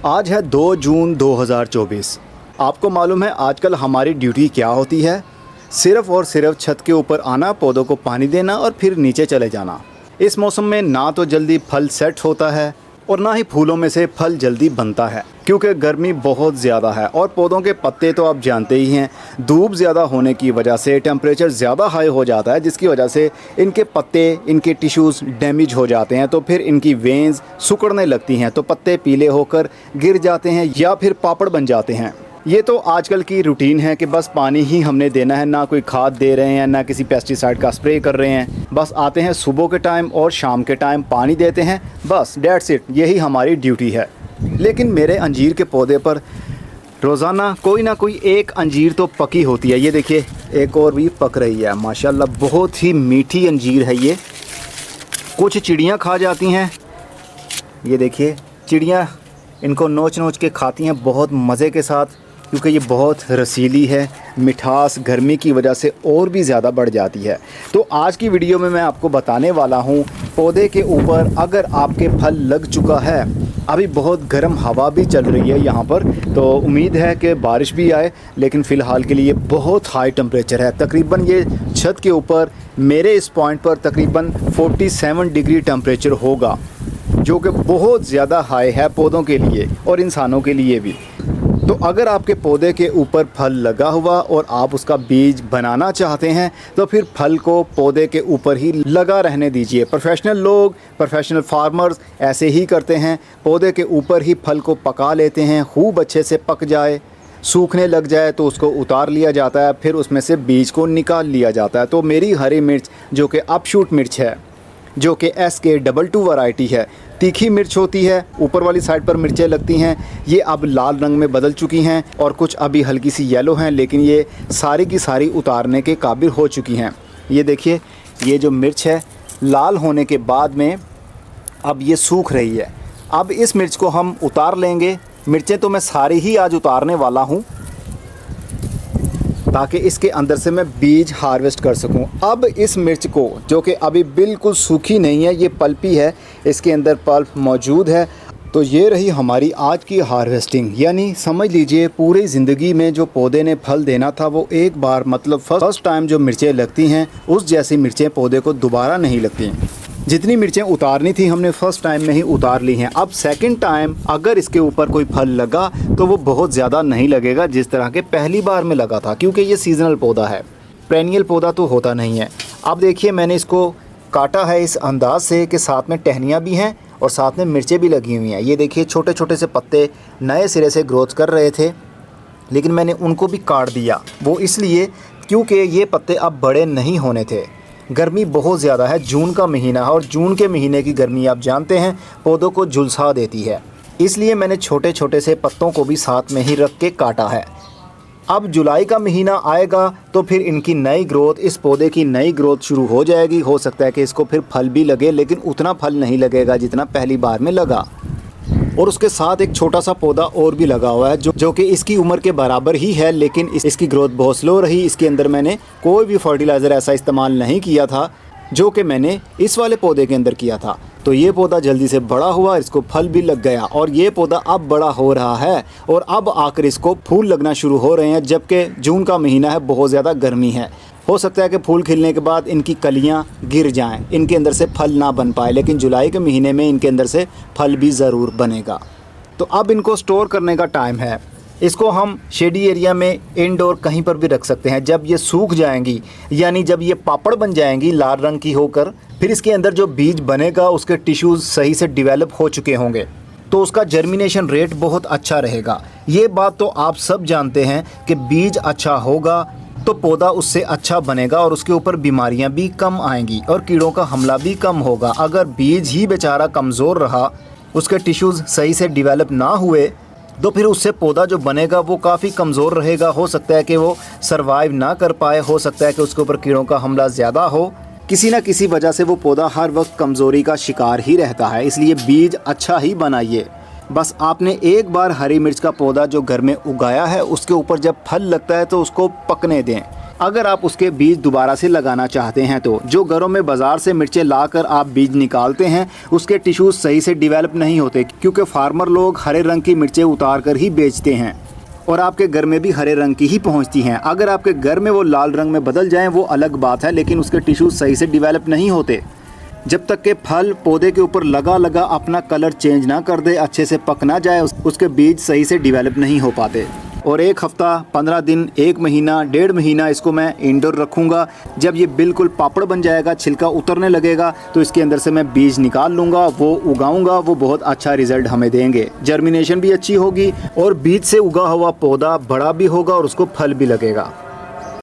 आज है 2 जून 2024। आपको मालूम है आजकल हमारी ड्यूटी क्या होती है? सिर्फ़ और सिर्फ छत के ऊपर आना, पौधों को पानी देना और फिर नीचे चले जाना। इस मौसम में ना तो जल्दी फल सेट होता है और ना ही फूलों में से फल जल्दी बनता है, क्योंकि गर्मी बहुत ज़्यादा है और पौधों के पत्ते तो आप जानते ही हैं, धूप ज़्यादा होने की वजह से टेम्परेचर ज़्यादा हाई हो जाता है, जिसकी वजह से इनके पत्ते, इनके टिश्यूज़ डैमेज हो जाते हैं। तो फिर इनकी वेन्स सिकुड़ने लगती हैं, तो पत्ते पीले होकर गिर जाते हैं या फिर पापड़ बन जाते हैं। ये तो आजकल की रूटीन है कि बस पानी ही हमने देना है, ना कोई खाद दे रहे हैं, ना किसी पेस्टिसाइड का स्प्रे कर रहे हैं। बस आते हैं सुबह के टाइम और शाम के टाइम पानी देते हैं, बस डेट्स इट, यही हमारी ड्यूटी है। लेकिन मेरे अंजीर के पौधे पर रोज़ाना कोई ना कोई एक अंजीर तो पकी होती है। ये देखिए, एक और भी पक रही है माशाल्लाह, बहुत ही मीठी अंजीर है ये। कुछ चिड़ियाँ खा जाती हैं, ये देखिए चिड़ियाँ इनको नोच नोच के खाती हैं बहुत मज़े के साथ, क्योंकि ये बहुत रसीली है। मिठास गर्मी की वजह से और भी ज़्यादा बढ़ जाती है। तो आज की वीडियो में मैं आपको बताने वाला हूँ, पौधे के ऊपर अगर आपके फल लग चुका है, अभी बहुत गर्म हवा भी चल रही है यहाँ पर, तो उम्मीद है कि बारिश भी आए, लेकिन फ़िलहाल के लिए बहुत हाई टेम्परेचर है। तकरीबन ये छत के ऊपर मेरे इस पॉइंट पर तकरीबन 47 डिग्री टेम्परेचर होगा, जो कि बहुत ज़्यादा हाई है पौधों के लिए और इंसानों के लिए भी। तो अगर आपके पौधे के ऊपर फल लगा हुआ और आप उसका बीज बनाना चाहते हैं, तो फिर फल को पौधे के ऊपर ही लगा रहने दीजिए। प्रोफेशनल लोग, प्रोफेशनल फार्मर्स ऐसे ही करते हैं, पौधे के ऊपर ही फल को पका लेते हैं। खूब अच्छे से पक जाए, सूखने लग जाए तो उसको उतार लिया जाता है, फिर उसमें से बीज को निकाल लिया जाता है। तो मेरी हरी मिर्च जो कि अपशूट मिर्च है, जो कि SK22 वैरायटी है, तीखी मिर्च होती है, ऊपर वाली साइड पर मिर्चें लगती हैं, ये अब लाल रंग में बदल चुकी हैं और कुछ अभी हल्की सी येलो हैं, लेकिन ये सारी की सारी उतारने के काबिल हो चुकी हैं। ये देखिए, ये जो मिर्च है लाल होने के बाद में अब ये सूख रही है। अब इस मिर्च को हम उतार लेंगे। मिर्चें तो मैं सारी ही आज उतारने वाला हूँ, ताकि इसके अंदर से मैं बीज हार्वेस्ट कर सकूं। अब इस मिर्च को, जो कि अभी बिल्कुल सूखी नहीं है, ये पल्पी है, इसके अंदर पल्प मौजूद है। तो ये रही हमारी आज की हार्वेस्टिंग, यानी समझ लीजिए पूरी ज़िंदगी में जो पौधे ने फल देना था, वो एक बार मतलब फर्स्ट टाइम जो मिर्चें लगती हैं, उस जैसी मिर्चें पौधे को दोबारा नहीं लगती। जितनी मिर्चें उतारनी थी हमने फ़र्स्ट टाइम में ही उतार ली हैं। अब सेकंड टाइम अगर इसके ऊपर कोई फल लगा तो वो बहुत ज़्यादा नहीं लगेगा जिस तरह के पहली बार में लगा था, क्योंकि ये सीजनल पौधा है, पेरेनियल पौधा तो होता नहीं है। अब देखिए, मैंने इसको काटा है इस अंदाज से कि साथ में टहनियाँ भी हैं और साथ में मिर्चें भी लगी हुई हैं। ये देखिए, छोटे छोटे से पत्ते नए सिरे से ग्रोथ कर रहे थे, लेकिन मैंने उनको भी काट दिया। वो इसलिए क्योंकि ये पत्ते अब बड़े नहीं होने थे। गर्मी बहुत ज़्यादा है, जून का महीना है और जून के महीने की गर्मी आप जानते हैं पौधों को झुलसा देती है, इसलिए मैंने छोटे छोटे से पत्तों को भी साथ में ही रख के काटा है। अब जुलाई का महीना आएगा तो फिर इनकी नई ग्रोथ, इस पौधे की नई ग्रोथ शुरू हो जाएगी। हो सकता है कि इसको फिर फल भी लगे, लेकिन उतना फल नहीं लगेगा जितना पहली बार में लगा। और उसके साथ एक छोटा सा पौधा और भी लगा हुआ है, जो कि इसकी उम्र के बराबर ही है, लेकिन इसकी ग्रोथ बहुत स्लो रही। इसके अंदर मैंने कोई भी फर्टिलाइज़र ऐसा इस्तेमाल नहीं किया था जो कि मैंने इस वाले पौधे के अंदर किया था। तो ये पौधा जल्दी से बड़ा हुआ, इसको फल भी लग गया और ये पौधा अब बड़ा हो रहा है और अब आकर इसको फूल लगना शुरू हो रहे हैं। जबकि जून का महीना है, बहुत ज़्यादा गर्मी है, हो सकता है कि फूल खिलने के बाद इनकी कलियां गिर जाएं, इनके अंदर से फल ना बन पाए, लेकिन जुलाई के महीने में इनके अंदर से फल भी ज़रूर बनेगा। तो अब इनको स्टोर करने का टाइम है। इसको हम शेडी एरिया में, इंडोर कहीं पर भी रख सकते हैं। जब ये सूख जाएंगी, यानी जब ये पापड़ बन जाएंगी लाल रंग की होकर, फिर इसके अंदर जो बीज बनेगा उसके टिश्यूज़ सही से डेवलप हो चुके होंगे, तो उसका जर्मिनेशन रेट बहुत अच्छा रहेगा। ये बात तो आप सब जानते हैं कि बीज अच्छा होगा तो पौधा उससे अच्छा बनेगा और उसके ऊपर बीमारियां भी कम आएंगी और कीड़ों का हमला भी कम होगा। अगर बीज ही बेचारा कमज़ोर रहा, उसके टिश्यूज़ सही से डेवलप ना हुए, तो फिर उससे पौधा जो बनेगा वो काफ़ी कमज़ोर रहेगा। हो सकता है कि वो सरवाइव ना कर पाए, हो सकता है कि उसके ऊपर कीड़ों का हमला ज़्यादा हो, किसी न किसी वजह से वो पौधा हर वक्त कमज़ोरी का शिकार ही रहता है। इसलिए बीज अच्छा ही बनाइए। बस आपने एक बार हरी मिर्च का पौधा जो घर में उगाया है, उसके ऊपर जब फल लगता है तो उसको पकने दें। अगर आप उसके बीज दोबारा से लगाना चाहते हैं तो जो घरों में बाज़ार से मिर्चें लाकर आप बीज निकालते हैं उसके टिश्यूज़ सही से डेवलप नहीं होते, क्योंकि फार्मर लोग हरे रंग की मिर्चें उतार कर ही बेचते हैं और आपके घर में भी हरे रंग की ही पहुंचती हैं। अगर आपके घर में वो लाल रंग में बदल जाएं वो अलग बात है, लेकिन उसके टिश्यूज़ सही से डेवलप नहीं होते। जब तक के फल पौधे के ऊपर लगा अपना कलर चेंज ना कर दे, अच्छे से पक ना जाए, उसके बीज सही से डेवलप नहीं हो पाते। और 1 हफ्ता, 15 दिन, 1 महीना, 1.5 महीना इसको मैं इंडोर रखूँगा। जब ये बिल्कुल पापड़ बन जाएगा, छिलका उतरने लगेगा, तो इसके अंदर से मैं बीज निकाल लूँगा, वो उगाऊँगा। वो बहुत अच्छा रिज़ल्ट हमें देंगे, जर्मिनेशन भी अच्छी होगी और बीज से उगा हुआ पौधा बड़ा भी होगा और उसको फल भी लगेगा।